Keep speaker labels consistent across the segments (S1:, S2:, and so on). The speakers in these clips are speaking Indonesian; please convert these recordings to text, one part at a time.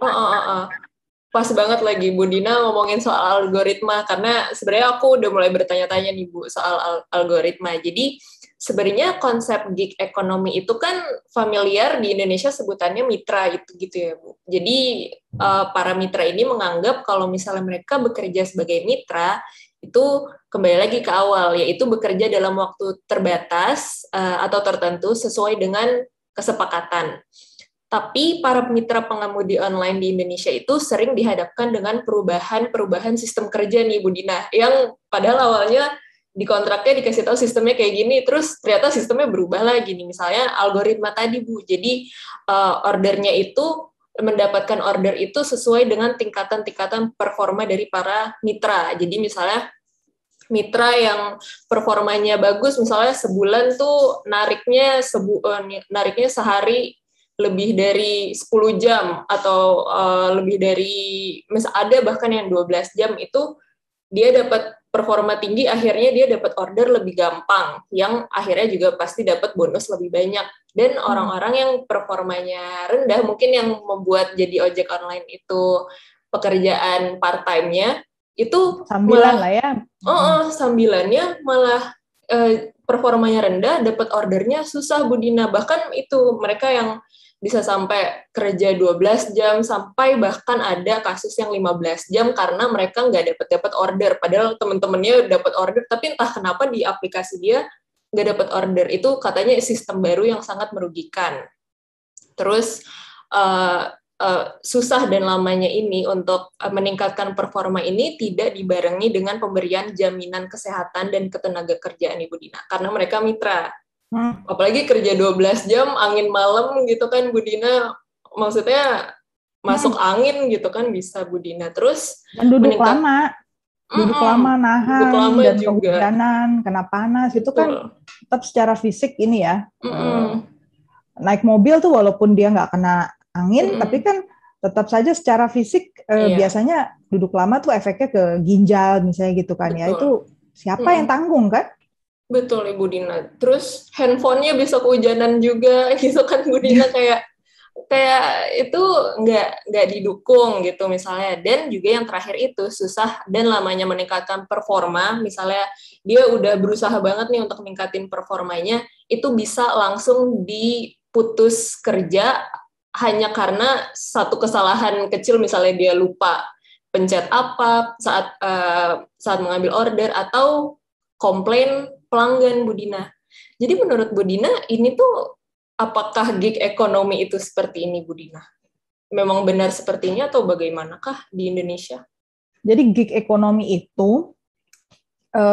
S1: Oh, oh, oh, oh. Pas banget lagi Bu Dina ngomongin soal algoritma, karena sebenarnya aku udah mulai bertanya-tanya nih Bu soal algoritma. Jadi sebenarnya konsep gig ekonomi itu kan familiar di Indonesia sebutannya mitra itu gitu ya Bu. Jadi para mitra ini menganggap kalau misalnya mereka bekerja sebagai mitra itu kembali lagi ke awal, yaitu bekerja dalam waktu terbatas atau tertentu sesuai dengan kesepakatan. Tapi para mitra pengemudi online di Indonesia itu sering dihadapkan dengan perubahan sistem kerja nih Bu Dina, yang padahal awalnya di kontraknya dikasih tahu sistemnya kayak gini, terus ternyata sistemnya berubah lagi nih, misalnya algoritma tadi Bu. Jadi ordernya itu mendapatkan order itu sesuai dengan tingkatan-tingkatan performa dari para mitra. Jadi misalnya mitra yang performanya bagus, misalnya sebulan tuh nariknya sehari lebih dari 10 jam atau lebih dari ada bahkan yang 12 jam, itu dia dapat performa tinggi, akhirnya dia dapat order lebih gampang, yang akhirnya juga pasti dapat bonus lebih banyak. Dan orang-orang yang performanya rendah, mungkin yang membuat jadi ojek online itu pekerjaan part-time-nya, itu
S2: Sambilan
S1: malah
S2: lah ya.
S1: sambilannya malah performanya rendah, dapat ordernya susah Bu Dina. Bahkan itu mereka yang bisa sampai kerja 12 jam, sampai bahkan ada kasus yang 15 jam karena mereka nggak dapat order. Padahal teman-temannya dapat order, tapi entah kenapa di aplikasi dia nggak dapat order. Itu katanya sistem baru yang sangat merugikan. Terus susah dan lamanya ini untuk meningkatkan performa ini tidak dibarengi dengan pemberian jaminan kesehatan dan ketenaga kerjaan Ibu Dina, karena mereka mitra. Apalagi kerja 12 jam, angin malam gitu kan Bu Dina, maksudnya masuk angin gitu kan bisa Bu Dina. Terus
S2: Dan duduk lama
S1: duduk
S2: nahan
S1: lama
S2: dan
S1: juga.
S2: kehujanan, kena panas itu kan
S1: Betul.
S2: tetap secara fisik ini ya.
S1: Mm-mm.
S2: Naik mobil tuh walaupun dia nggak kena angin, tapi
S1: Mm-mm.
S2: kan tetap saja secara fisik
S1: Iya,
S2: biasanya duduk lama tuh efeknya ke ginjal misalnya gitu kan ya.
S1: betul.
S2: Itu siapa yang
S1: Mm-mm.
S2: tanggung kan?
S1: Betul Ibu Dina. Terus handphonenya bisa kehujanan juga gitu kan Bu Dina, kayak kayak itu nggak didukung gitu misalnya. Dan juga yang terakhir itu susah dan lamanya meningkatkan performa, misalnya dia udah berusaha banget nih untuk meningkatin performanya, itu bisa langsung diputus kerja hanya karena satu kesalahan kecil, misalnya dia lupa pencet apa saat mengambil order, atau komplain pelanggan Bu Dina. Jadi menurut Bu Dina ini tuh, apakah gig ekonomi itu seperti ini Bu Dina? Memang benar seperti ini atau bagaimanakah di Indonesia?
S2: Jadi gig ekonomi itu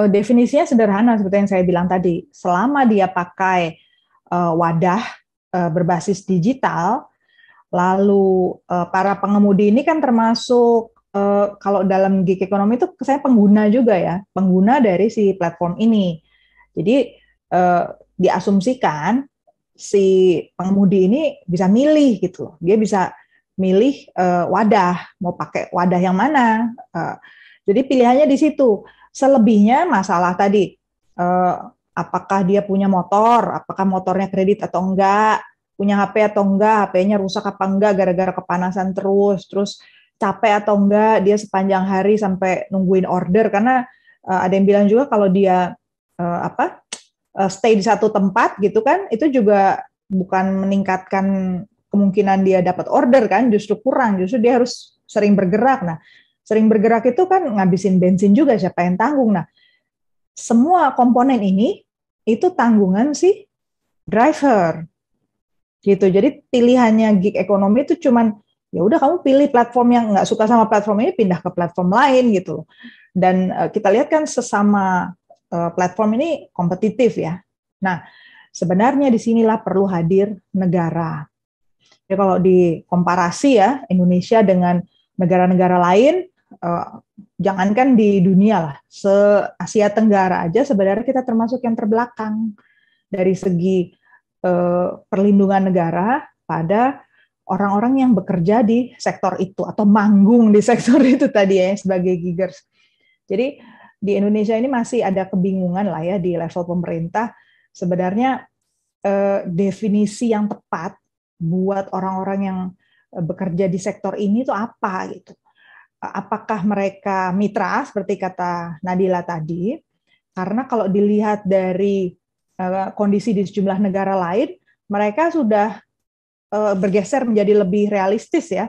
S2: definisinya sederhana seperti yang saya bilang tadi. Selama dia pakai wadah berbasis digital, lalu para pengemudi ini kan termasuk kalau dalam gig ekonomi itu saya pengguna juga ya, pengguna dari si platform ini. Jadi diasumsikan si pengemudi ini bisa milih gitu loh. Dia bisa milih wadah, mau pakai wadah yang mana. Jadi pilihannya di situ. Selebihnya masalah tadi, apakah dia punya motor, apakah motornya kredit atau enggak, punya HP atau enggak, HP-nya rusak apa enggak gara-gara kepanasan terus capek atau enggak dia sepanjang hari sampai nungguin order, karena ada yang bilang juga kalau dia stay di satu tempat gitu kan, itu juga bukan meningkatkan kemungkinan dia dapat order kan, justru kurang, justru dia harus sering bergerak. Nah, sering bergerak itu kan ngabisin bensin juga, siapa yang tanggung? Nah, semua komponen ini itu tanggungan si driver gitu. Jadi pilihannya gig ekonomi itu cuman ya udah kamu pilih platform yang nggak suka sama platform ini pindah ke platform lain gitu. Dan kita lihat kan sesama platform ini kompetitif ya. Nah, sebenarnya disinilah perlu hadir negara. Jadi kalau dikomparasi ya Indonesia dengan negara-negara lain, jangankan di dunia lah, se-Asia Tenggara aja sebenarnya kita termasuk yang terbelakang dari segi perlindungan negara pada orang-orang yang bekerja di sektor itu atau manggung di sektor itu tadi ya sebagai giggers. Jadi di Indonesia ini masih ada kebingungan lah ya di level pemerintah sebenarnya definisi yang tepat buat orang-orang yang bekerja di sektor ini itu apa gitu. Apakah mereka mitra seperti kata Nadila tadi? Karena kalau dilihat dari kondisi di sejumlah negara lain, mereka sudah bergeser menjadi lebih realistis ya,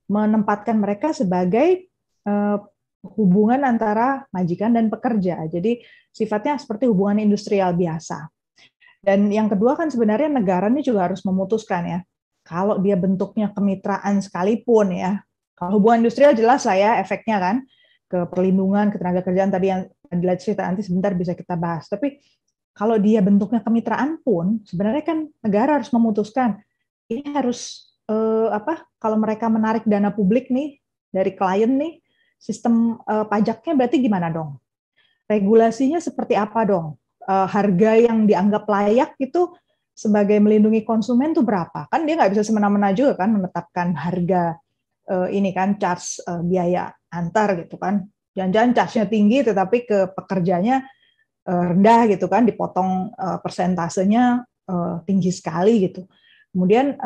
S2: menempatkan mereka sebagai hubungan antara majikan dan pekerja. Jadi sifatnya seperti hubungan industrial biasa. Dan yang kedua kan sebenarnya negara ini juga harus memutuskan ya, kalau dia bentuknya kemitraan sekalipun ya, kalau hubungan industrial jelas lah ya efeknya kan, ke perlindungan, ketenaga kerjaan tadi yang cerita nanti sebentar bisa kita bahas. Tapi kalau dia bentuknya kemitraan pun, sebenarnya kan negara harus memutuskan, ini harus kalau mereka menarik dana publik nih dari klien nih, sistem pajaknya berarti gimana dong? Regulasinya seperti apa dong? Harga yang dianggap layak itu sebagai melindungi konsumen tuh berapa? Kan dia nggak bisa semena-mena juga kan menetapkan harga ini kan charge biaya antar gitu kan. Jangan-jangan charge-nya tinggi tetapi ke pekerjanya rendah gitu kan, dipotong persentasenya tinggi sekali gitu. Kemudian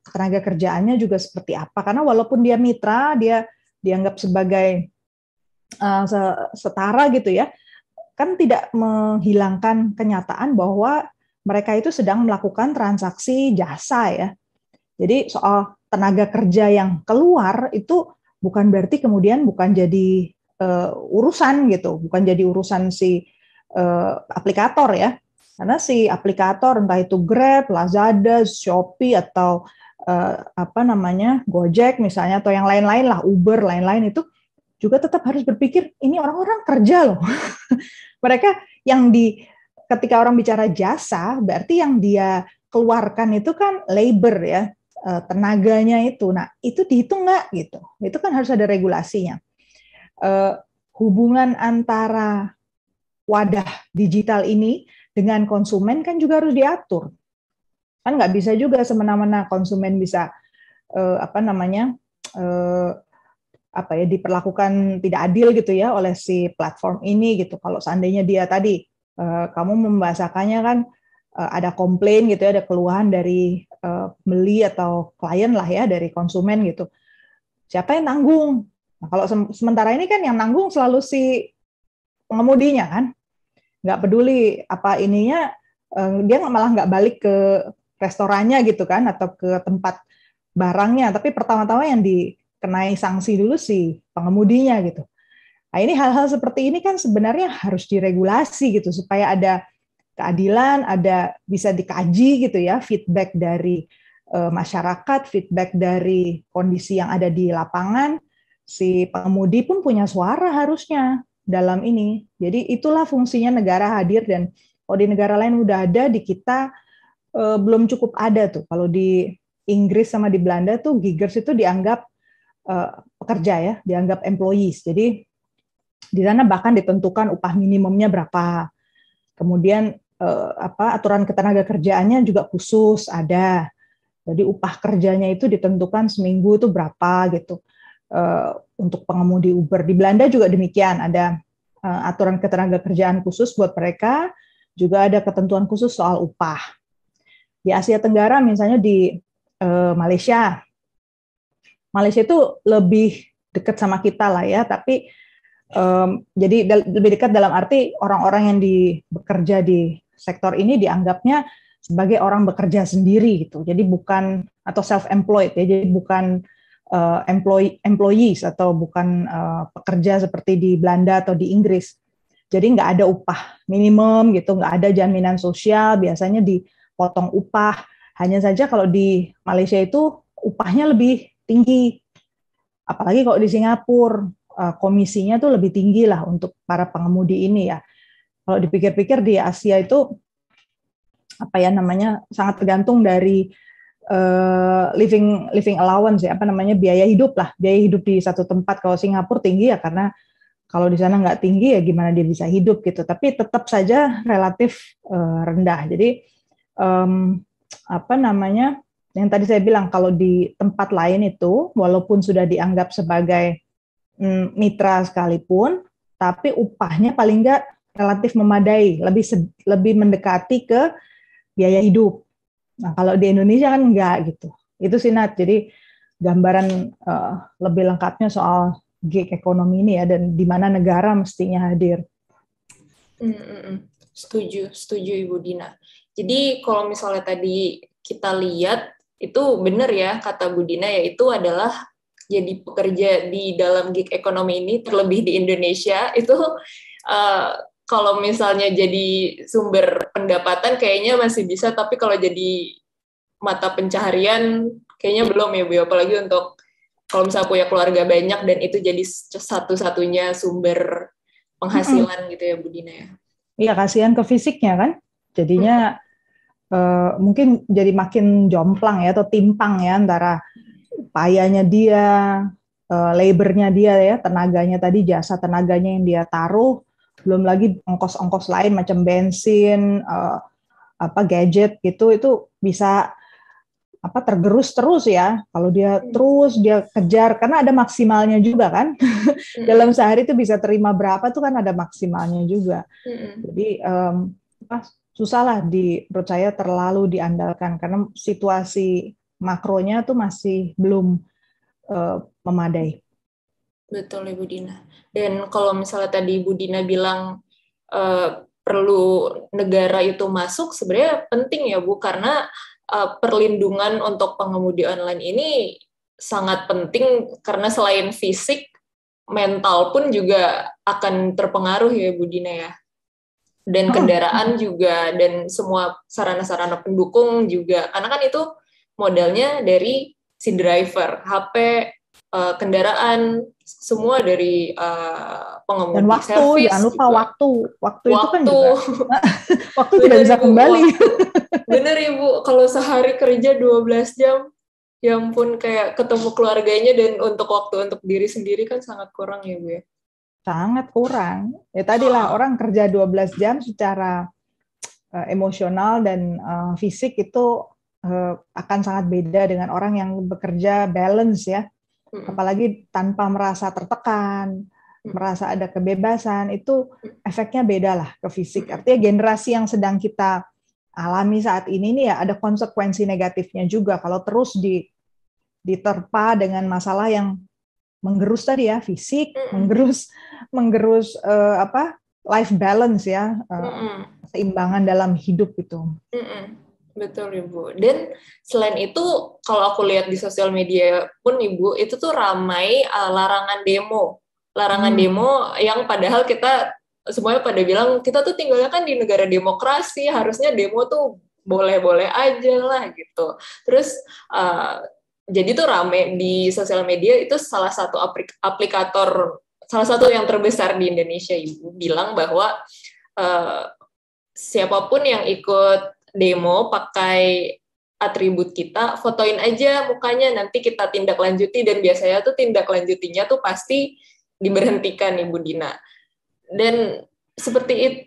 S2: tenaga kerjaannya juga seperti apa? Karena walaupun dia mitra, dia dianggap sebagai setara gitu ya, kan tidak menghilangkan kenyataan bahwa mereka itu sedang melakukan transaksi jasa ya. Jadi soal tenaga kerja yang keluar itu bukan berarti kemudian bukan jadi urusan gitu, bukan jadi urusan si aplikator ya. Karena si aplikator entah itu Grab, Lazada, Shopee atau Gojek misalnya atau yang lain-lain lah, Uber lain-lain itu juga tetap harus berpikir ini orang-orang kerja loh. Mereka ketika orang bicara jasa berarti yang dia keluarkan itu kan labor ya, tenaganya itu. Nah, itu dihitung nggak gitu. Itu kan harus ada regulasinya. Hubungan antara wadah digital ini dengan konsumen kan juga harus diatur. Kan nggak bisa juga semena-mena konsumen bisa diperlakukan tidak adil gitu ya oleh si platform ini gitu. Kalau seandainya dia tadi kamu membahasakannya kan ada komplain gitu ya, ada keluhan dari beli atau klien lah ya dari konsumen gitu. Siapa yang tanggung? Nah, kalau sementara ini kan yang nanggung selalu si pengemudinya kan. Nggak peduli apa ininya, dia malah nggak balik ke restorannya gitu kan atau ke tempat barangnya, tapi pertama-tama yang dikenai sanksi dulu si pengemudinya gitu. Nah, ini hal-hal seperti ini kan sebenarnya harus diregulasi gitu supaya ada keadilan, ada bisa dikaji gitu ya, feedback dari masyarakat, feedback dari kondisi yang ada di lapangan. Si pengemudi pun punya suara harusnya dalam ini. Jadi itulah fungsinya negara hadir, dan kalau di negara lain udah ada, di kita belum cukup ada tuh. Kalau di Inggris sama di Belanda tuh giggers itu dianggap pekerja ya, dianggap employees. Jadi di sana bahkan ditentukan upah minimumnya berapa. Kemudian aturan ketenaga kerjaannya juga khusus ada. Jadi upah kerjanya itu ditentukan seminggu itu berapa gitu. Untuk pengemudi Uber di Belanda juga demikian, ada aturan ketenaga kerjaan khusus buat mereka, juga ada ketentuan khusus soal upah. Di Asia Tenggara misalnya di Malaysia itu lebih dekat sama kita lah ya, tapi jadi lebih dekat dalam arti orang-orang yang bekerja di sektor ini dianggapnya sebagai orang bekerja sendiri gitu. Jadi bukan, atau self-employed ya, jadi bukan employees atau bukan pekerja seperti di Belanda atau di Inggris. Jadi nggak ada upah minimum gitu, nggak ada jaminan sosial, biasanya dipotong upah. Hanya saja kalau di Malaysia itu upahnya lebih tinggi. Apalagi kalau di Singapura, komisinya tuh lebih tinggi lah untuk para pengemudi ini ya. Kalau dipikir-pikir di Asia itu sangat tergantung dari living allowance ya, biaya hidup di satu tempat. Kalau Singapura tinggi ya karena kalau di sana nggak tinggi ya gimana dia bisa hidup gitu. Tapi tetap saja relatif rendah. Jadi yang tadi saya bilang, kalau di tempat lain itu walaupun sudah dianggap sebagai mitra sekalipun, tapi upahnya paling nggak relatif memadai, lebih mendekati ke biaya hidup. Nah, kalau di Indonesia kan enggak gitu. Itu sih Nat. Jadi gambaran lebih lengkapnya soal gig ekonomi ini ya, dan di mana negara mestinya hadir.
S1: Setuju Ibu Dina. Jadi kalau misalnya tadi kita lihat, itu benar ya kata Bu Dina, yaitu adalah jadi pekerja di dalam gig ekonomi ini, terlebih di Indonesia, itu kalau misalnya jadi sumber pendapatan kayaknya masih bisa, tapi kalau jadi mata pencaharian kayaknya belum ya Bu, apalagi untuk kalau misalnya punya keluarga banyak dan itu jadi satu-satunya sumber penghasilan gitu ya Bu Dina ya.
S2: Iya, kasihan ke fisiknya kan, jadinya mungkin jadi makin jomplang ya, atau timpang ya antara payahnya dia, labornya dia ya, tenaganya tadi, jasa tenaganya yang dia taruh, belum lagi ongkos-ongkos lain macam bensin, gadget gitu, itu bisa tergerus terus ya. Kalau dia kejar, karena ada maksimalnya juga kan. Dalam sehari itu bisa terima berapa tuh kan ada maksimalnya juga. Jadi susah lah menurut saya terlalu diandalkan, karena situasi makronya tuh masih belum memadai.
S1: Betul Ibu Dina. Dan kalau misalnya tadi Ibu Dina bilang perlu negara itu masuk, sebenarnya penting ya Bu, karena perlindungan untuk pengemudi online ini sangat penting, karena selain fisik, mental pun juga akan terpengaruh ya Bu Dina ya. Dan kendaraan juga, dan semua sarana-sarana pendukung juga, karena kan itu modalnya dari si driver, HP, kendaraan, semua dari pengemudi.
S2: Dan waktu,
S1: servis,
S2: jangan lupa
S1: juga.
S2: waktu itu kan juga waktu tidak bisa
S1: Ibu,
S2: kembali.
S1: Bener Ibu, kalau sehari kerja 12 jam, ya ampun, kayak ketemu keluarganya dan untuk waktu untuk diri sendiri kan sangat kurang ya Bu ya.
S2: Sangat kurang. Ya tadilah, orang kerja 12 jam secara emosional dan fisik itu akan sangat beda dengan orang yang bekerja balance ya. Apalagi tanpa merasa tertekan, merasa ada kebebasan, itu efeknya beda lah ke fisik. Artinya generasi yang sedang kita alami saat ini nih ya, ada konsekuensi negatifnya juga kalau terus diterpa dengan masalah yang menggerus tadi ya, fisik, menggerus life balance ya, keseimbangan dalam hidup itu.
S1: Betul Ibu. Dan selain itu, kalau aku lihat di sosial media pun Ibu, itu tuh ramai larangan demo yang padahal kita semuanya pada bilang kita tuh tinggalnya kan di negara demokrasi, harusnya demo tuh boleh-boleh aja lah gitu. Terus jadi tuh rame di sosial media, itu salah satu aplikator, salah satu yang terbesar di Indonesia Ibu, bilang bahwa siapapun yang ikut demo pakai atribut kita, fotoin aja mukanya, nanti kita tindak lanjuti, dan biasanya tuh tindak lanjutinya tuh pasti diberhentikan Ibu Dina. Dan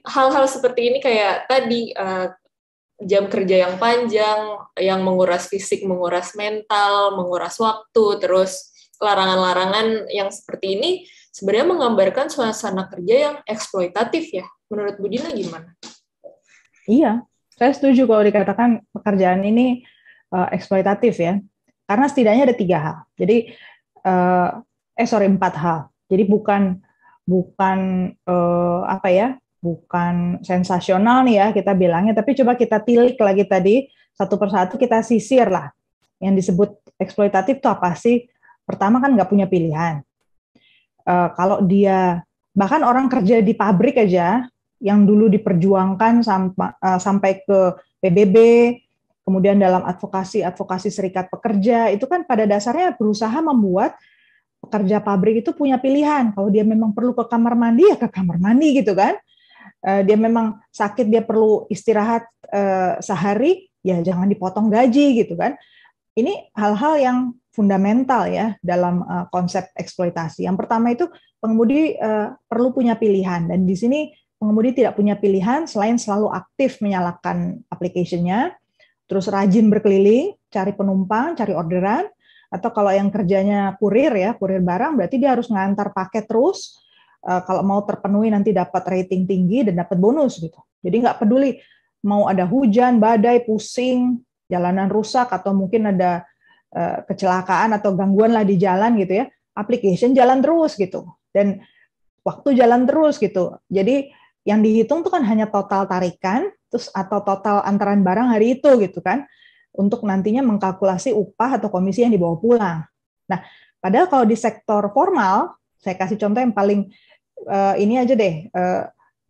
S1: hal-hal seperti ini kayak tadi, jam kerja yang panjang, yang menguras fisik, menguras mental, menguras waktu, terus larangan-larangan yang seperti ini sebenarnya menggambarkan suasana kerja yang eksploitatif ya. Menurut Bu Dina gimana?
S2: Iya, saya setuju kalau dikatakan pekerjaan ini eksploitatif ya. Karena setidaknya ada 3 hal. Jadi 4 hal. Jadi bukan bukan sensasional nih ya kita bilangnya, tapi coba kita tilik lagi tadi satu persatu, kita sisir lah. Yang disebut eksploitatif itu apa sih? Pertama kan nggak punya pilihan. Kalau dia, bahkan orang kerja di pabrik aja, yang dulu diperjuangkan sampai ke PBB, kemudian dalam advokasi serikat pekerja, itu kan pada dasarnya berusaha membuat pekerja pabrik itu punya pilihan. Kalau dia memang perlu ke kamar mandi, ya ke kamar mandi gitu kan. Dia memang sakit, dia perlu istirahat sehari, ya jangan dipotong gaji gitu kan. Ini hal-hal yang fundamental ya dalam konsep eksploitasi. Yang pertama itu pengemudi perlu punya pilihan, dan di sini pengemudi tidak punya pilihan selain selalu aktif menyalakan application-nya, terus rajin berkeliling, cari penumpang, cari orderan, atau kalau yang kerjanya kurir barang, berarti dia harus ngantar paket terus. Kalau mau terpenuhi nanti dapat rating tinggi dan dapat bonus gitu. Jadi nggak peduli mau ada hujan, badai, pusing, jalanan rusak, atau mungkin ada kecelakaan atau gangguan lah di jalan gitu ya, application jalan terus gitu, dan waktu jalan terus gitu. Jadi yang dihitung tuh kan hanya total tarikan, terus atau total antaran barang hari itu gitu kan, untuk nantinya mengkalkulasi upah atau komisi yang dibawa pulang. Nah, padahal kalau di sektor formal, saya kasih contoh yang paling ini aja deh,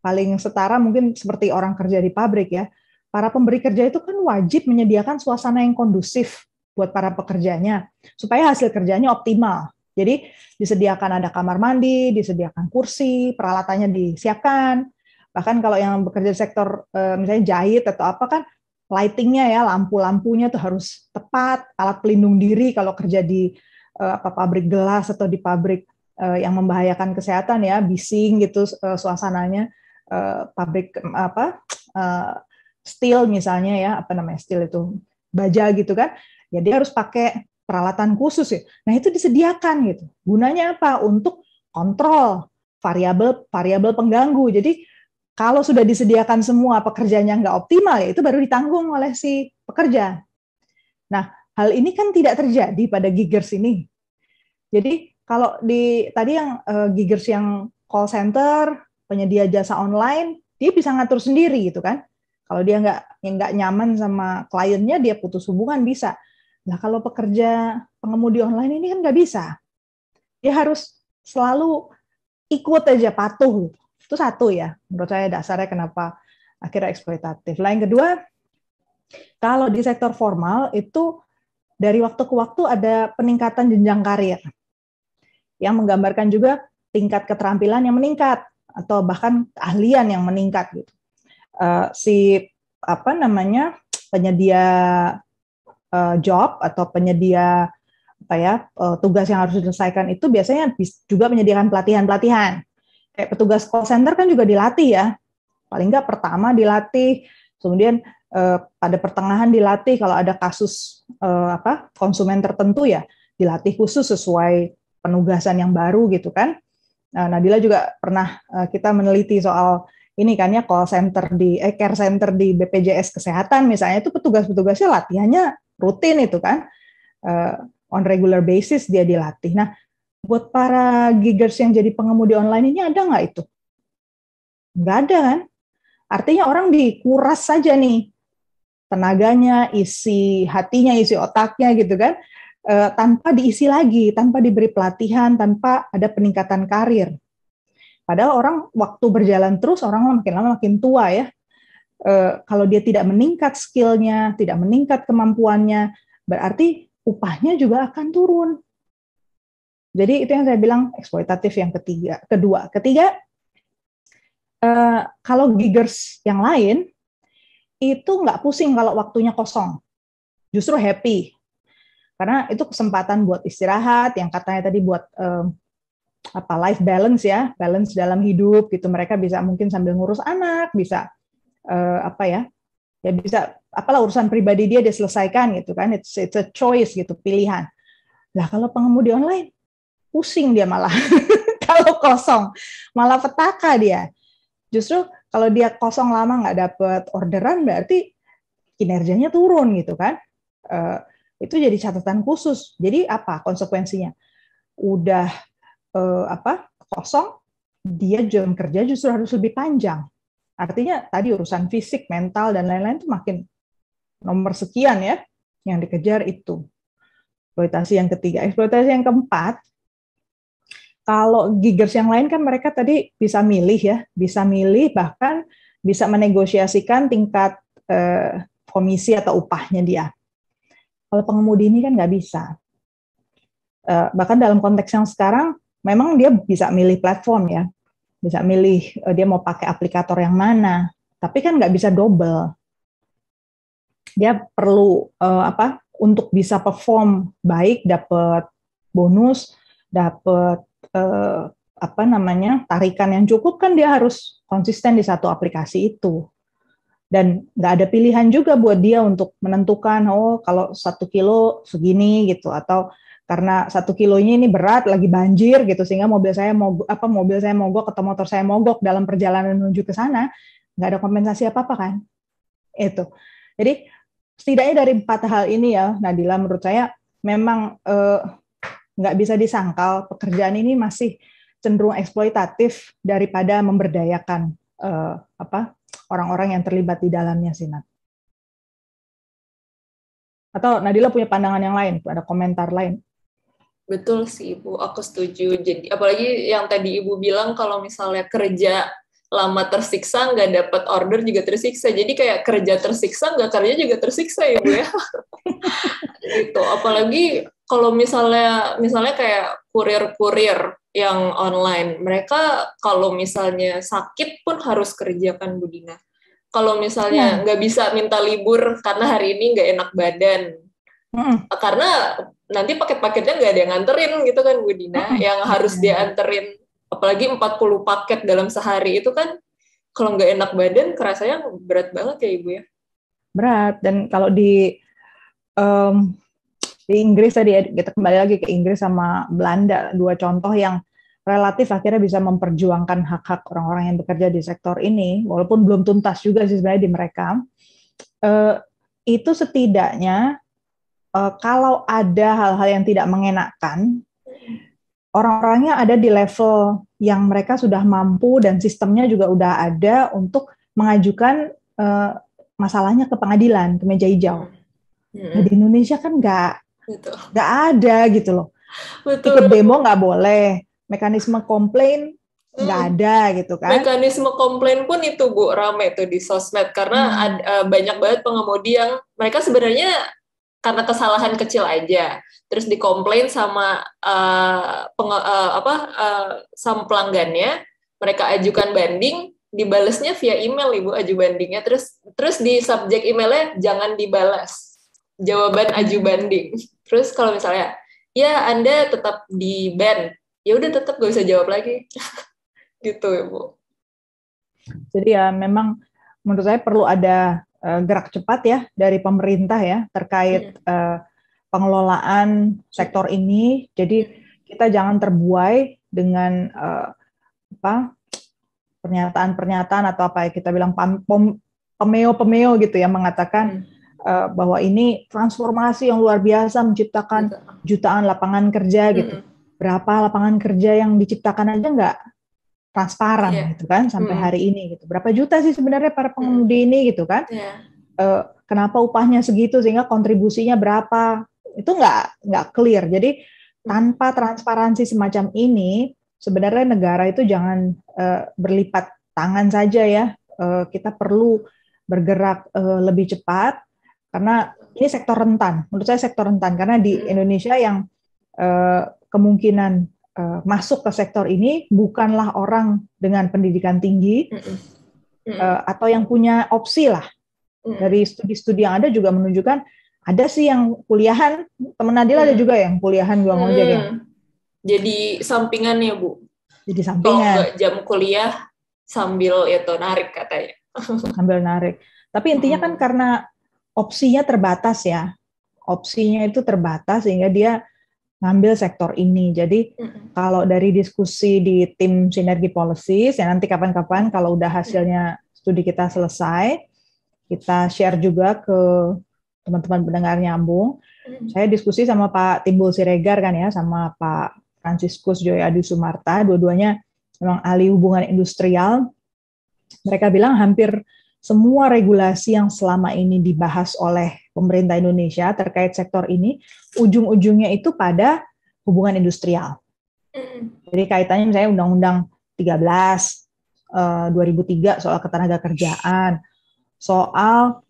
S2: paling setara mungkin seperti orang kerja di pabrik ya. Para pemberi kerja itu kan wajib menyediakan suasana yang kondusif buat para pekerjanya, supaya hasil kerjanya optimal. Jadi disediakan ada kamar mandi, disediakan kursi, peralatannya disiapkan. Bahkan kalau yang bekerja di sektor misalnya jahit atau apa kan, lightingnya ya, lampu-lampunya tuh harus tepat, alat pelindung diri kalau kerja di pabrik gelas atau di pabrik yang membahayakan kesehatan ya, bising gitu suasananya, pabrik steel misalnya ya, apa namanya steel itu, baja gitu kan, ya dia harus pakai peralatan khusus ya. Nah itu disediakan gitu. Gunanya apa? Untuk kontrol variabel pengganggu. Jadi kalau sudah disediakan semua, pekerjaannya nggak optimal ya itu baru ditanggung oleh si pekerja. Nah hal ini kan tidak terjadi pada giggers ini. Jadi kalau di tadi yang giggers yang call center, penyedia jasa online, dia bisa ngatur sendiri gitu kan. Kalau dia nggak nyaman sama kliennya, dia putus hubungan bisa. Nah kalau pekerja pengemudi online ini kan nggak bisa. Dia harus selalu ikut aja, patuh. Itu satu ya, menurut saya dasarnya kenapa akhirnya eksploitatif. Lain kedua, kalau di sektor formal itu dari waktu ke waktu ada peningkatan jenjang karir yang menggambarkan juga tingkat keterampilan yang meningkat atau bahkan keahlian yang meningkat gitu. Si penyedia job atau penyedia tugas yang harus diselesaikan itu biasanya juga menyediakan pelatihan. Kayak petugas call center kan juga dilatih ya. Paling nggak pertama dilatih, kemudian pada pertengahan dilatih kalau ada kasus konsumen tertentu ya dilatih khusus sesuai penugasan yang baru gitu kan. Nadila juga pernah kita meneliti soal ini kan ya call center care center di BPJS Kesehatan misalnya, itu petugas-petugasnya latihannya rutin itu kan, on regular basis dia dilatih. Nah, buat para giggers yang jadi pengemudi online ini ada nggak itu? Nggak ada kan? Artinya orang dikuras saja nih tenaganya, isi hatinya, isi otaknya gitu kan, tanpa diisi lagi, tanpa diberi pelatihan, tanpa ada peningkatan karir. Padahal orang waktu berjalan terus, orang makin lama makin tua ya. Kalau dia tidak meningkat skillnya, tidak meningkat kemampuannya, berarti upahnya juga akan turun. Jadi itu yang saya bilang eksploitatif yang kedua. Ketiga, kalau giggers yang lain, itu nggak pusing kalau waktunya kosong. Justru happy. Karena itu kesempatan buat istirahat, yang katanya tadi buat life balance ya, balance dalam hidup gitu. Mereka bisa mungkin sambil ngurus anak, bisa bisa apalah urusan pribadi dia selesaikan gitu kan. It's a choice gitu, pilihan. Lah kalau pengemudi online pusing dia malah kalau kosong, malah petaka dia. Justru kalau dia kosong lama nggak dapat orderan berarti kinerjanya turun gitu kan. Itu jadi catatan khusus. Jadi apa konsekuensinya? Udah kosong, dia jam kerja justru harus lebih panjang. Artinya tadi urusan fisik, mental, dan lain-lain itu makin nomor sekian ya, yang dikejar itu. Eksploitasi yang ketiga. Eksploitasi yang keempat, kalau giggers yang lain kan mereka tadi bisa milih ya, bisa milih bahkan bisa menegosiasikan tingkat komisi atau upahnya dia. Kalau pengemudi ini kan nggak bisa. Bahkan dalam konteks yang sekarang, memang dia bisa milih platform ya, bisa milih dia mau pakai aplikator yang mana, tapi kan nggak bisa double. Dia perlu untuk bisa perform baik, dapat bonus, dapat tarikan yang cukup, kan dia harus konsisten di satu aplikasi itu. Dan nggak ada pilihan juga buat dia untuk menentukan, kalau 1 kilo segini gitu, atau karena 1 kilonya ini berat, lagi banjir gitu, sehingga mobil saya mogok atau motor saya mogok dalam perjalanan menuju ke sana, nggak ada kompensasi apa-apa kan? Itu. Jadi setidaknya dari 4 hal ini ya, Nadila, menurut saya memang nggak bisa disangkal pekerjaan ini masih cenderung eksploitatif daripada memberdayakan orang-orang yang terlibat di dalamnya sih, Nat. Atau Nadila punya pandangan yang lain, ada komentar lain?
S1: Betul sih Ibu, aku setuju. Jadi apalagi yang tadi Ibu bilang kalau misalnya kerja lama tersiksa, nggak dapat order juga tersiksa. Jadi kayak kerja tersiksa, nggak kerja juga tersiksa ya Bu ya. Gitu. Apalagi kalau misalnya kayak kurir-kurir yang online, mereka kalau misalnya sakit pun harus kerja kan Bu Dina. Kalau misalnya nggak bisa minta libur karena hari ini nggak enak badan, karena nanti paket-paketnya nggak ada yang nganterin gitu kan Bu Dina, yang harus dia anterin, apalagi 40 paket dalam sehari itu kan, kalau nggak enak badan kerasanya berat banget ya Ibu ya.
S2: Berat, dan kalau di Inggris tadi, kita kembali lagi ke Inggris sama Belanda, dua contoh yang relatif akhirnya bisa memperjuangkan hak-hak orang-orang yang bekerja di sektor ini, walaupun belum tuntas juga sih sebenarnya di mereka. Itu setidaknya kalau ada hal-hal yang tidak mengenakan, orang-orangnya ada di level yang mereka sudah mampu dan sistemnya juga udah ada untuk mengajukan masalahnya ke pengadilan, ke meja hijau. Nah, di Indonesia kan nggak ada gitu loh. Ikut demo nggak boleh, mekanisme komplain nggak ada gitu kan.
S1: Mekanisme komplain pun itu Bu, rame tuh di sosmed, karena banyak banget pengemudi yang mereka sebenarnya karena kesalahan kecil aja, terus dikomplain sama sama pelanggannya, mereka ajukan banding, dibalasnya via email Ibu, aju bandingnya, terus di subjek emailnya jangan dibalas jawaban aju banding. Terus kalau misalnya ya Anda tetap di ban, ya udah tetap gak usah jawab lagi. Gitu ya Bu.
S2: Jadi ya memang menurut saya perlu ada gerak cepat ya dari pemerintah ya terkait pengelolaan sektor ini. Jadi kita jangan terbuai dengan pernyataan-pernyataan atau apa ya kita bilang pemeo gitu ya, mengatakan bahwa ini transformasi yang luar biasa menciptakan jutaan lapangan kerja gitu. Berapa lapangan kerja yang diciptakan aja nggak transparan gitu kan sampai hari ini gitu. Berapa juta sih sebenarnya para pengemudi ini gitu kan? Kenapa upahnya segitu sehingga kontribusinya berapa? Itu nggak clear. Jadi tanpa transparansi semacam ini sebenarnya negara itu jangan berlipat tangan saja ya. Kita perlu bergerak lebih cepat karena ini sektor rentan. Menurut saya sektor rentan karena di Indonesia yang kemungkinan masuk ke sektor ini bukanlah orang dengan pendidikan tinggi atau yang punya opsi lah. Dari studi-studi yang ada juga menunjukkan ada sih yang kuliahan, teman Nadila ada juga yang kuliahan gua ngojek ya.
S1: Jadi sampingan ya Bu.
S2: Jadi sampingan.
S1: Kalau jam kuliah sambil itu narik katanya.
S2: Sambil narik. Tapi intinya kan karena opsinya terbatas ya. Opsinya itu terbatas sehingga dia ngambil sektor ini. Jadi kalau dari diskusi di tim Sinergi Policies, ya nanti kapan-kapan kalau udah hasilnya studi kita selesai, kita share juga ke teman-teman pendengar Nyambung. Saya diskusi sama Pak Timbul Siregar kan ya, sama Pak Franciscus Joy Adi Sumarta, dua-duanya memang ahli hubungan industrial. Mereka bilang hampir semua regulasi yang selama ini dibahas oleh pemerintah Indonesia terkait sektor ini, ujung-ujungnya itu pada hubungan industrial. Jadi kaitannya misalnya Undang-Undang 13 2003 soal ketenagakerjaan, soal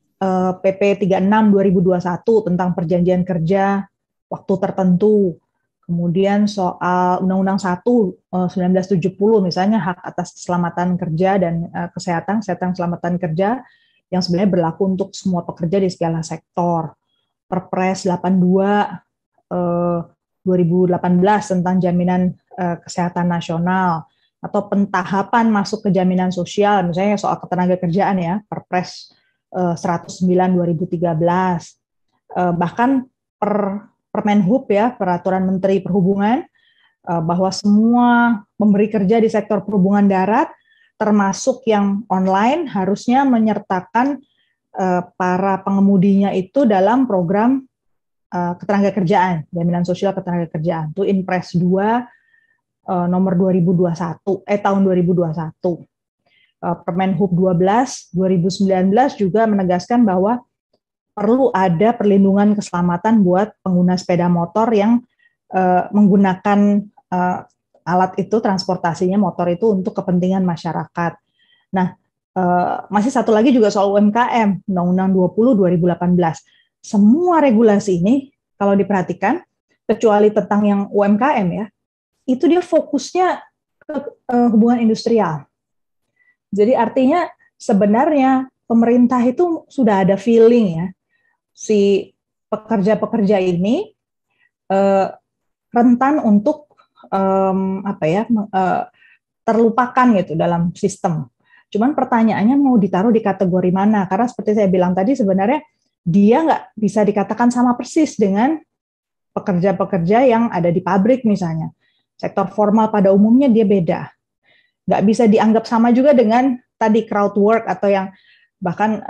S2: PP 36 2021 tentang perjanjian kerja waktu tertentu, kemudian soal Undang-Undang 1 1970 misalnya hak atas keselamatan kerja dan kesehatan keselamatan kerja yang sebenarnya berlaku untuk semua pekerja di segala sektor. Perpres 82 2018 tentang jaminan kesehatan nasional atau pentahapan masuk ke jaminan sosial misalnya soal ketenagakerjaan ya, Perpres 109 2013. Bahkan Permenhub ya, Peraturan Menteri Perhubungan, bahwa semua pemberi kerja di sektor perhubungan darat termasuk yang online harusnya menyertakan para pengemudinya itu dalam program Ketenagakerjaan, Jaminan Sosial Ketenagakerjaan. Itu Inpres 2 nomor 2021 tahun 2021. Permen Hub 12 2019 juga menegaskan bahwa perlu ada perlindungan keselamatan buat pengguna sepeda motor yang menggunakan alat itu, transportasinya motor itu untuk kepentingan masyarakat. Nah, masih satu lagi juga soal UMKM, Undang-Undang 20 2018. Semua regulasi ini kalau diperhatikan, kecuali tentang yang UMKM ya, itu dia fokusnya ke hubungan industrial. Jadi artinya sebenarnya pemerintah itu sudah ada feeling ya, si pekerja-pekerja ini rentan untuk terlupakan gitu dalam sistem. Cuman pertanyaannya mau ditaruh di kategori mana? Karena seperti saya bilang tadi sebenarnya dia nggak bisa dikatakan sama persis dengan pekerja-pekerja yang ada di pabrik misalnya. Sektor formal pada umumnya dia beda. Nggak bisa dianggap sama juga dengan tadi crowd work atau yang bahkan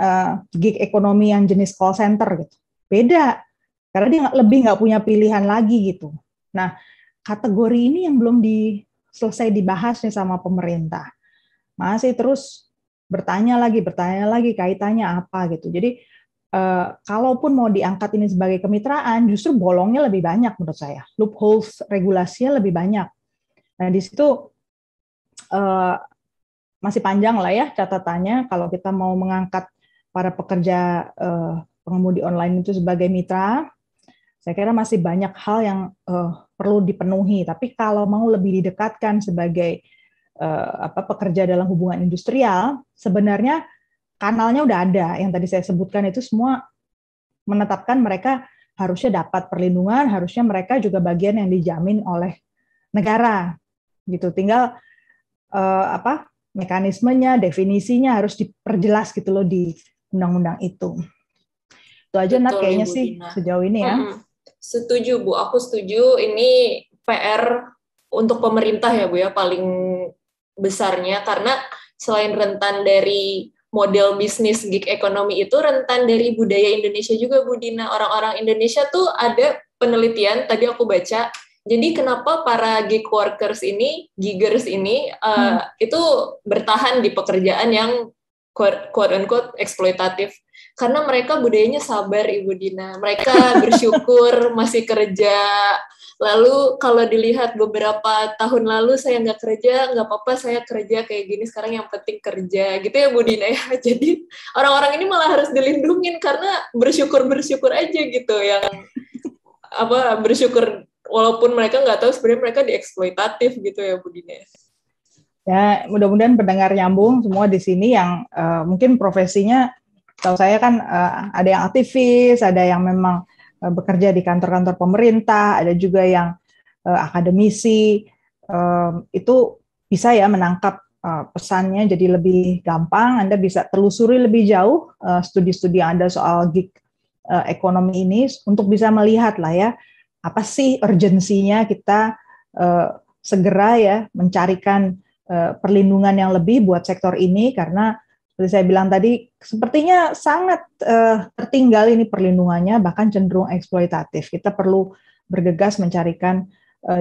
S2: gig ekonomi yang jenis call center gitu. Beda. Karena dia lebih nggak punya pilihan lagi gitu. Nah, kategori ini yang belum selesai dibahas nih sama pemerintah. Masih terus bertanya lagi kaitannya apa gitu. Jadi kalaupun mau diangkat ini sebagai kemitraan, justru bolongnya lebih banyak menurut saya. Loopholes regulasinya lebih banyak. Nah di situ masih panjang lah ya catatannya kalau kita mau mengangkat para pekerja pengemudi online itu sebagai mitra. Saya kira masih banyak hal yang perlu dipenuhi. Tapi kalau mau lebih didekatkan sebagai pekerja dalam hubungan industrial, sebenarnya kanalnya udah ada. Yang tadi saya sebutkan itu semua menetapkan mereka harusnya dapat perlindungan, harusnya mereka juga bagian yang dijamin oleh negara. Gitu. Tinggal mekanismenya, definisinya harus diperjelas gitu loh di undang-undang itu. Itu aja Nat kayaknya sih Dina. Sejauh ini ya.
S1: Setuju Bu, aku setuju. Ini PR untuk pemerintah ya Bu ya paling besarnya, karena selain rentan dari model bisnis gig ekonomi itu, rentan dari budaya Indonesia juga Bu Dina. Orang-orang Indonesia tuh ada penelitian tadi aku baca. Jadi kenapa para gig workers ini, giggers ini itu bertahan di pekerjaan yang quote unquote eksploitatif? Karena mereka budayanya sabar Ibu Dina. Mereka bersyukur masih kerja. Lalu kalau dilihat beberapa tahun lalu saya nggak kerja, nggak apa-apa saya kerja kayak gini, sekarang yang penting kerja. Gitu ya Bu Dina ya. Jadi orang-orang ini malah harus dilindungin karena bersyukur aja gitu. Yang bersyukur walaupun mereka nggak tahu sebenarnya mereka dieksploitatif gitu ya Bu Dina.
S2: Ya, mudah-mudahan pendengar nyambung semua di sini yang mungkin profesinya, tahu saya kan ada yang aktivis, ada yang memang bekerja di kantor-kantor pemerintah, ada juga yang akademisi, itu bisa ya menangkap pesannya jadi lebih gampang. Anda bisa telusuri lebih jauh studi-studi yang ada soal gig ekonomi ini untuk bisa melihat lah ya, apa sih urgensinya kita segera ya mencarikan perlindungan yang lebih buat sektor ini, karena seperti saya bilang tadi, sepertinya sangat tertinggal ini perlindungannya, bahkan cenderung eksploitatif. Kita perlu bergegas mencarikan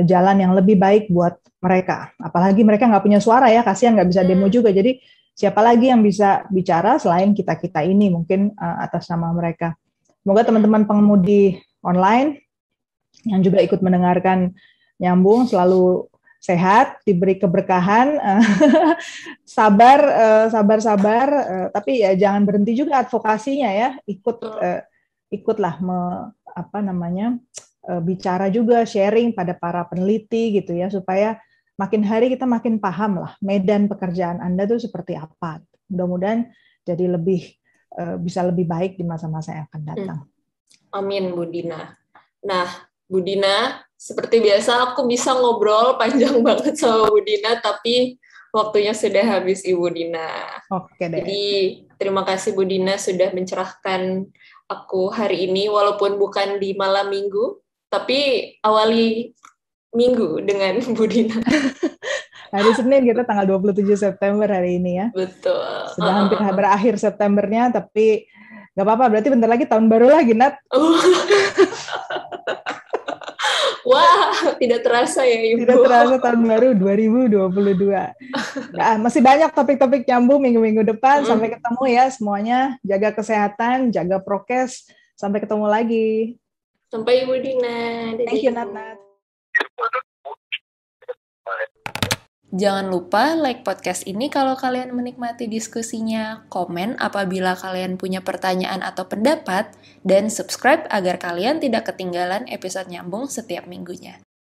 S2: jalan yang lebih baik buat mereka. Apalagi mereka nggak punya suara ya, kasihan nggak bisa demo juga. Jadi siapa lagi yang bisa bicara selain kita-kita ini, mungkin atas nama mereka. Semoga teman-teman pengemudi online yang juga ikut mendengarkan nyambung selalu sehat, diberi keberkahan, sabar, tapi ya jangan berhenti juga advokasinya ya, ikutlah bicara juga, sharing pada para peneliti gitu ya, supaya makin hari kita makin paham lah medan pekerjaan Anda tuh seperti apa. Mudah-mudahan jadi bisa lebih baik di masa-masa yang akan datang.
S1: Amin Bu Dina. Nah Bu Dina, seperti biasa aku bisa ngobrol panjang banget sama Bu Dina, tapi waktunya sudah habis Ibu Dina.
S2: Oke deh.
S1: Jadi terima kasih Bu Dina sudah mencerahkan aku hari ini, walaupun bukan di malam minggu, tapi awali minggu dengan Bu Dina.
S2: Hari Senin kita tanggal 27 September hari ini ya.
S1: Betul.
S2: Sudah hampir berakhir Septembernya, tapi nggak apa-apa, berarti bentar lagi tahun baru lagi, Nat.
S1: Wah, tidak terasa ya Ibu.
S2: Tidak terasa tahun baru 2022. Nah, masih banyak topik-topik nyambung minggu-minggu depan. Sampai ketemu ya semuanya. Jaga kesehatan, jaga prokes. Sampai ketemu lagi.
S1: Sampai Ibu Dina.
S2: Thank you, Nat.
S3: Jangan lupa like podcast ini kalau kalian menikmati diskusinya, komen apabila kalian punya pertanyaan atau pendapat, dan subscribe agar kalian tidak ketinggalan episode nyambung setiap minggunya.